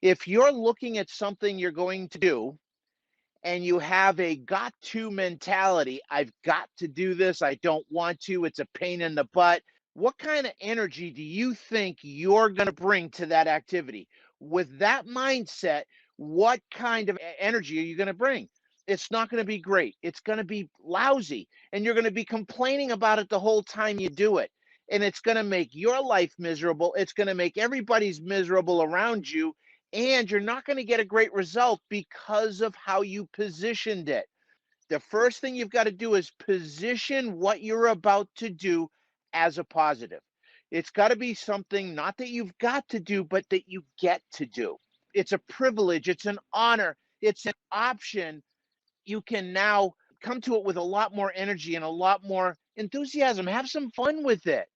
If you're looking at something you're going to do and you have a got to mentality, I've got to do this, I don't want to, it's a pain in the butt. What kind of energy do you think you're going to bring to that activity? With that mindset, what kind of energy are you going to bring? It's not going to be great. It's going to be lousy. And you're going to be complaining about it the whole time you do it. And it's going to make your life miserable. It's going to make everybody's miserable around you, and you're not going to get a great result because of how you positioned it. The first thing you've got to do is position what you're about to do as a positive. It's got to be something not that you've got to do, but that you get to do. It's a privilege, it's an honor, it's an option. You can now come to it with a lot more energy and a lot more enthusiasm. Have some fun with it.